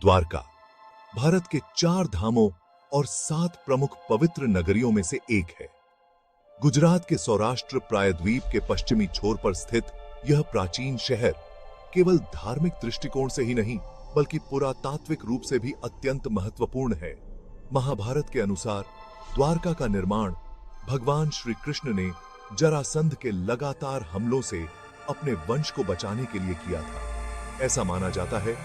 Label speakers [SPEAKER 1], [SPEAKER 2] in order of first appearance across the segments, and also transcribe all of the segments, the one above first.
[SPEAKER 1] द्वारका भारत के 4 धामों और 7 प्रमुख पवित्र नगरियों में से एक है। गुजरात के सौराष्ट्र प्रायद्वीप के पश्चिमी छोर पर स्थित यह प्राचीन शहर केवल धार्मिक दृष्टिकोण से ही नहीं बल्कि पुरातात्विक रूप से भी अत्यंत महत्वपूर्ण है। महाभारत के अनुसार द्वारका का निर्माण भगवान श्री कृष्ण ने जरासंध के लगातार हमलों से अपने वंश को बचाने के लिए किया था। ऐसा माना जाता है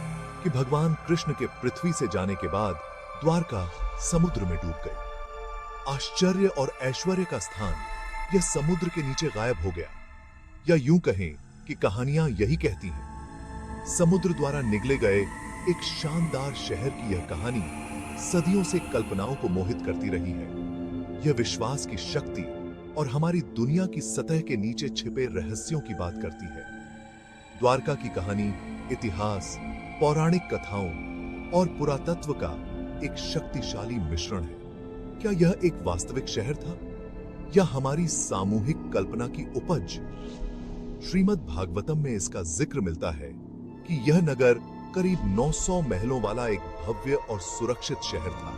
[SPEAKER 1] कि भगवान कृष्ण के पृथ्वी से जाने के बाद द्वारका समुद्र में डूब गई। आश्चर्य और ऐश्वर्य का स्थान यह समुद्र के नीचे गायब हो गया, या यूं कहें कि कहानियां यही कहती हैं। समुद्र द्वारा निगले गए एक शानदार शहर की यह कहानी सदियों से कल्पनाओं को मोहित करती रही है। यह विश्वास की शक्ति और हमारी दुनिया की सतह के नीचे छिपे रहस्यों की बात करती है। द्वारका की कहानी इतिहास, पौराणिक कथाओं और पुरातत्व का एक शक्तिशाली मिश्रण है। क्या यह एक वास्तविक शहर था या हमारी सामूहिक कल्पना की उपज? श्रीमद् भागवतम में इसका जिक्र मिलता है कि यह नगर करीब 900 महलों वाला एक भव्य और सुरक्षित शहर था,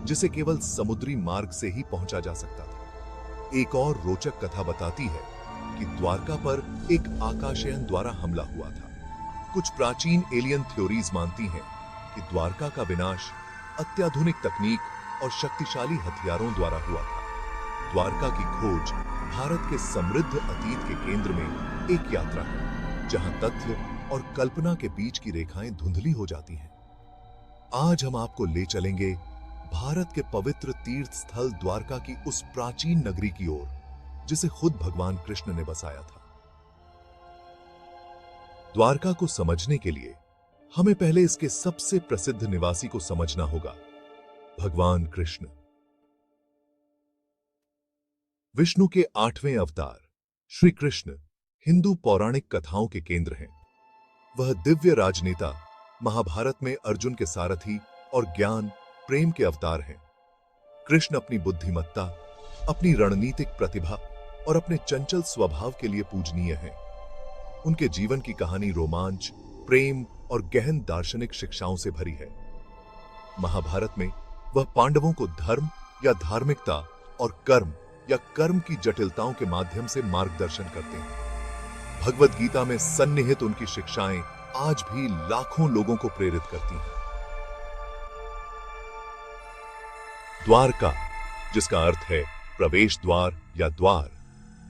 [SPEAKER 1] जिसे केवल समुद्री मार्ग से ही पहुंचा जा सकता था। एक और रोचक कथा बताती है कि द्वारका पर एक आकाशयान द्वारा हमला हुआ था। कुछ प्राचीन एलियन थ्योरीज मानती हैं कि द्वारका का विनाश अत्याधुनिक तकनीक और शक्तिशाली हथियारों द्वारा हुआ था। द्वारका की खोज भारत के समृद्ध अतीत के केंद्र में एक यात्रा है, जहां तथ्य और कल्पना के बीच की रेखाएं धुंधली हो जाती हैं। आज हम आपको ले चलेंगे भारत के पवित्र तीर्थ स्थल द्वारका की उस प्राचीन नगरी की ओर, जिसे खुद भगवान कृष्ण ने बसाया था। द्वारका को समझने के लिए हमें पहले इसके सबसे प्रसिद्ध निवासी को समझना होगा, भगवान कृष्ण। विष्णु के 8वें अवतार श्री कृष्ण हिंदू पौराणिक कथाओं के केंद्र हैं। वह दिव्य राजनेता, महाभारत में अर्जुन के सारथी और ज्ञान प्रेम के अवतार हैं। कृष्ण अपनी बुद्धिमत्ता, अपनी रणनीतिक प्रतिभा और अपने चंचल स्वभाव के लिए पूजनीय हैं। उनके जीवन की कहानी रोमांच, प्रेम और गहन दार्शनिक शिक्षाओं से भरी है। महाभारत में वह पांडवों को धर्म या धार्मिकता और कर्म या कर्म की जटिलताओं के माध्यम से मार्गदर्शन करते हैं। भगवद गीता में सन्निहित उनकी शिक्षाएं आज भी लाखों लोगों को प्रेरित करती हैं। द्वारका, जिसका अर्थ है प्रवेश द्वार या द्वार,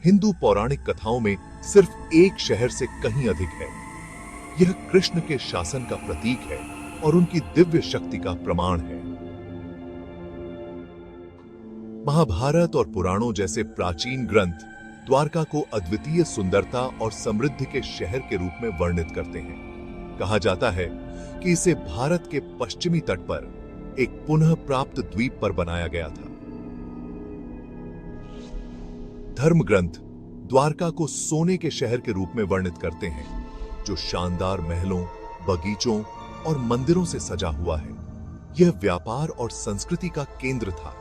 [SPEAKER 1] हिंदू पौराणिक कथाओं में सिर्फ एक शहर से कहीं अधिक है। यह कृष्ण के शासन का प्रतीक है और उनकी दिव्य शक्ति का प्रमाण है। महाभारत और पुराणों जैसे प्राचीन ग्रंथ द्वारका को अद्वितीय सुंदरता और समृद्धि के शहर के रूप में वर्णित करते हैं। कहा जाता है कि इसे भारत के पश्चिमी तट पर एक पुनः प्राप्त द्वीप पर बनाया गया था। धर्म ग्रंथ द्वारका को सोने के शहर के रूप में वर्णित करते हैं, जो शानदार महलों, बगीचों और मंदिरों से सजा हुआ है। यह व्यापार और संस्कृति का केंद्र था।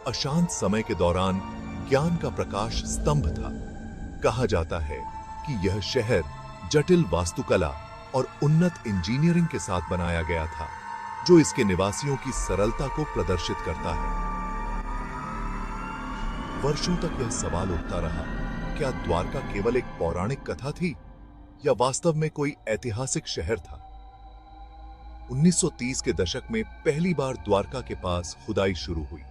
[SPEAKER 1] अशांत समय के दौरान ज्ञान का प्रकाश स्तंभ था। कहा जाता है कि यह शहर जटिल वास्तुकला और उन्नत इंजीनियरिंग के साथ बनाया गया था, जो इसके निवासियों की सरलता को प्रदर्शित करता है। वर्षों तक यह सवाल उठता रहा, क्या द्वारका केवल एक पौराणिक कथा थी या वास्तव में कोई ऐतिहासिक शहर था? 1930 के दशक में पहली बार द्वारका के पास खुदाई शुरू हुई।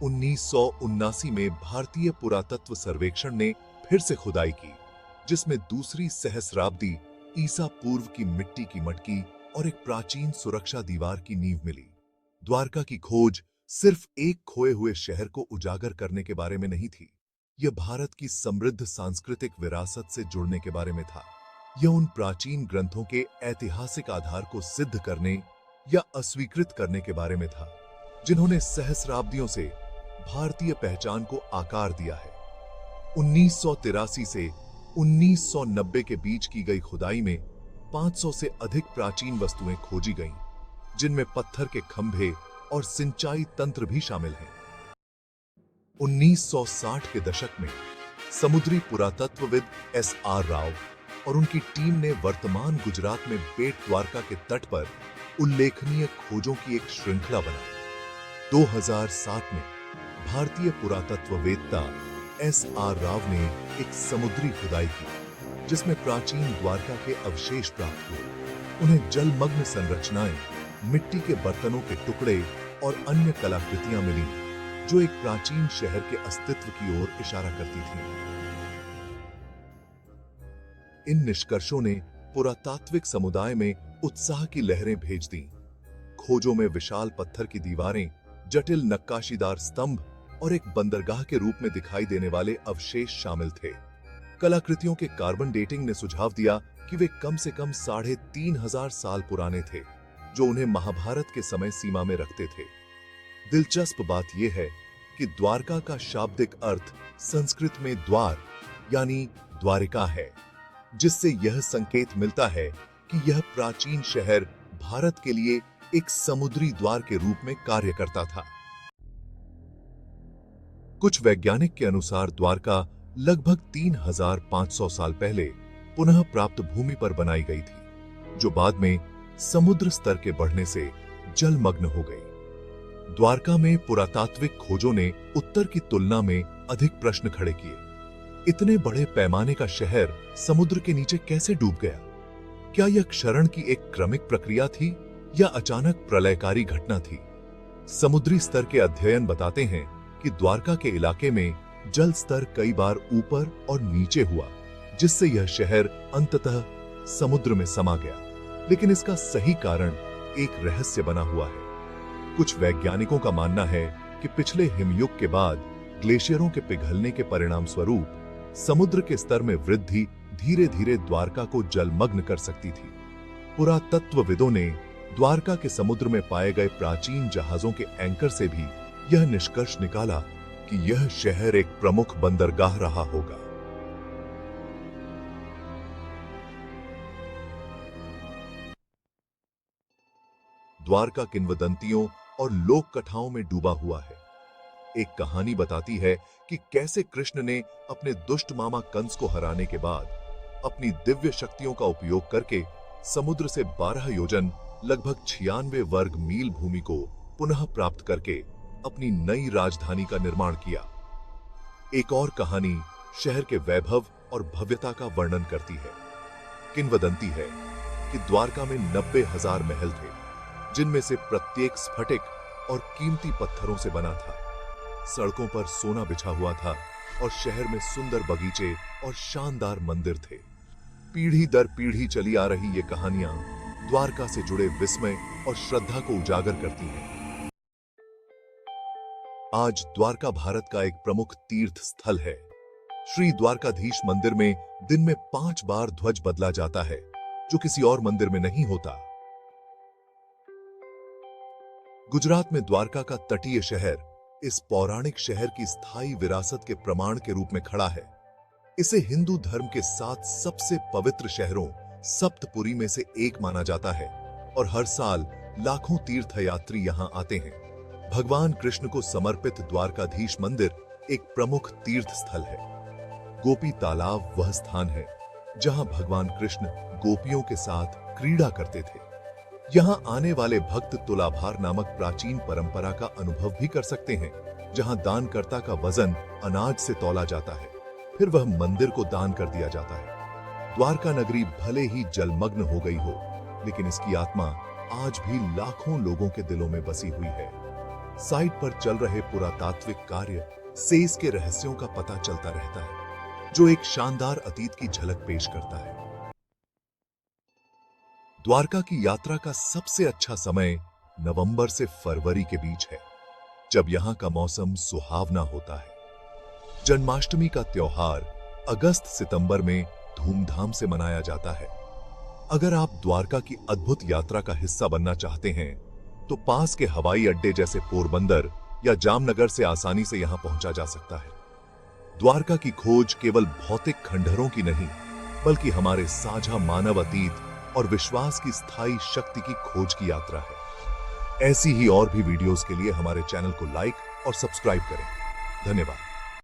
[SPEAKER 1] 1979 में भारतीय पुरातत्व सर्वेक्षण ने फिर से खुदाई की, जिसमें दूसरी सहस्राब्दी ईसा पूर्व की मिट्टी की मटकी और एक प्राचीन सुरक्षा दीवार की नींव मिली। द्वारका की खोज सिर्फ एक खोए हुए शहर को उजागर करने के बारे में नहीं थी। यह भारत की समृद्ध सांस्कृतिक विरासत से जुड़ने के बारे में था। यह उन प्राचीन ग्रंथों के ऐतिहासिक आधार को सिद्ध करने या अस्वीकृत करने के बारे में था, जिन्होंने सहस्राब्दियों से भारतीय पहचान को आकार दिया है। 1983 से 1990 के बीच की गई खुदाई में 500 से अधिक प्राचीन वस्तुएं खोजी गईं, जिनमें पत्थर के खंभे और सिंचाई तंत्र भी शामिल हैं। 1960 के दशक में समुद्री पुरातत्वविद S.R. राव और उनकी टीम ने वर्तमान गुजरात में बेट द्वारका के तट पर उल्लेखनीय खोजों की एक श्रृंखला बनाई। 2007 में भारतीय पुरातत्ववेत्ता S.R. राव ने एक समुद्री खुदाई की जिसमें प्राचीन द्वारका के अवशेष प्राप्त हुए। उन्हें जलमग्न संरचनाएं, मिट्टी के बर्तनों के टुकड़े और अन्य कलाकृतियां मिली जो एक प्राचीन शहर के अस्तित्व की ओर इशारा करती थीं। इन निष्कर्षों ने पुरातात्विक समुदाय में उत्साह की लहरें भेज दी। खोजों में विशाल पत्थर की दीवारें, जटिल नक्काशीदार स्तंभ और एक बंदरगाह के रूप में दिखाई देने वाले अवशेष शामिल थे। कलाकृतियों के कार्बन डेटिंग ने सुझाव दिया कि वे कम से कम 3500 साल पुराने थे, जो उन्हें महाभारत के समय सीमा में रखते थे। दिलचस्प बात यह है कि द्वारका का शाब्दिक अर्थ संस्कृत में द्वार यानी द्वारिका है, जिससे यह संकेत मिलता है कि यह प्राचीन शहर भारत के लिए एक समुद्री द्वार के रूप में कार्य करता था। कुछ वैज्ञानिक के अनुसार द्वारका लगभग 3500 साल पहले पुनः प्राप्त भूमि पर बनाई गई थी, जो बाद में समुद्र स्तर के बढ़ने से जलमग्न हो गई। द्वारका में पुरातात्विक खोजों ने उत्तर की तुलना में अधिक प्रश्न खड़े किए। इतने बड़े पैमाने का शहर समुद्र के नीचे कैसे डूब गया? क्या यह क्षरण की एक क्रमिक प्रक्रिया थी या अचानक प्रलयकारी घटना थी? समुद्री स्तर के अध्ययन बताते हैं कि द्वारका के इलाके में जल स्तर कई बार ऊपर और नीचे हुआ, जिससे यह शहर अंततः समुद्र में समा गया। लेकिन इसका सही कारण एक रहस्य बना हुआ है। कुछ वैज्ञानिकों का मानना है कि पिछले हिमयुग के बाद ग्लेशियरों के पिघलने के परिणाम स्वरूप समुद्र के स्तर में वृद्धि धीरे धीरे द्वारका को जलमग्न कर सकती थी। पुरातत्वविदों ने द्वारका के समुद्र में पाए गए प्राचीन जहाजों के एंकर से भी यह निष्कर्ष निकाला कि यह शहर एक प्रमुख बंदरगाह रहा होगा। द्वारका किंवदंतियों और लोक कथाओं में डूबा हुआ है। एक कहानी बताती है कि कैसे कृष्ण ने अपने दुष्ट मामा कंस को हराने के बाद अपनी दिव्य शक्तियों का उपयोग करके समुद्र से 12 योजन लगभग 96 वर्ग मील भूमि को पुनः प्राप्त करके अपनी नई राजधानी का निर्माण किया। एक और कहानी शहर के वैभव और भव्यता का वर्णन करती है। किंवदंती है कि द्वारका में 90,000 महल थे, जिनमें से प्रत्येक स्फटिक और कीमती पत्थरों से बना था। सड़कों पर सोना बिछा हुआ था और शहर में सुंदर बगीचे और शानदार मंदिर थे। पीढ़ी दर पीढ़ी चली आ रही ये कहानियां द्वारका से जुड़े विस्मय और श्रद्धा को उजागर करती हैं। आज द्वारका भारत का एक प्रमुख तीर्थ स्थल है। श्री द्वारकाधीश मंदिर में दिन में 5 बार ध्वज बदला जाता है, जो किसी और मंदिर में नहीं होता। गुजरात में द्वारका का तटीय शहर इस पौराणिक शहर की स्थायी विरासत के प्रमाण के रूप में खड़ा है। इसे हिंदू धर्म के 7 सबसे पवित्र शहरों सप्तपुरी में से एक माना जाता है और हर साल लाखों तीर्थयात्री यहां आते हैं। भगवान कृष्ण को समर्पित द्वारकाधीश मंदिर एक प्रमुख तीर्थ स्थल है। गोपी तालाब वह स्थान है जहां भगवान कृष्ण गोपियों के साथ क्रीड़ा करते थे। यहां आने वाले भक्त तुलाभार नामक प्राचीन परंपरा का अनुभव भी कर सकते हैं, जहां दानकर्ता का वजन अनाज से तौला जाता है, फिर वह मंदिर को दान कर दिया जाता है। द्वारका नगरी भले ही जलमग्न हो गई हो, लेकिन इसकी आत्मा आज भी लाखों लोगों के दिलों में बसी हुई है। साइट पर चल रहे पुरातात्विक कार्य से इसके रहस्यों का पता चलता रहता है, जो एक शानदार अतीत की झलक पेश करता है। द्वारका की यात्रा का सबसे अच्छा समय नवंबर से फरवरी के बीच है, जब यहां का मौसम सुहावना होता है। जन्माष्टमी का त्योहार अगस्त-सितंबर में धूमधाम से मनाया जाता है। अगर आप द्वारका की अद्भुत यात्रा का हिस्सा बनना चाहते हैं, तो पास के हवाई अड्डे जैसे पोरबंदर या जामनगर से आसानी से यहां पहुंचा जा सकता है। द्वारका की खोज केवल भौतिक खंडहरों की नहीं, बल्कि हमारे साझा मानव अतीत और विश्वास की स्थायी शक्ति की खोज की यात्रा है। ऐसी ही और भी वीडियोस के लिए हमारे चैनल को लाइक और सब्सक्राइब करें। धन्यवाद।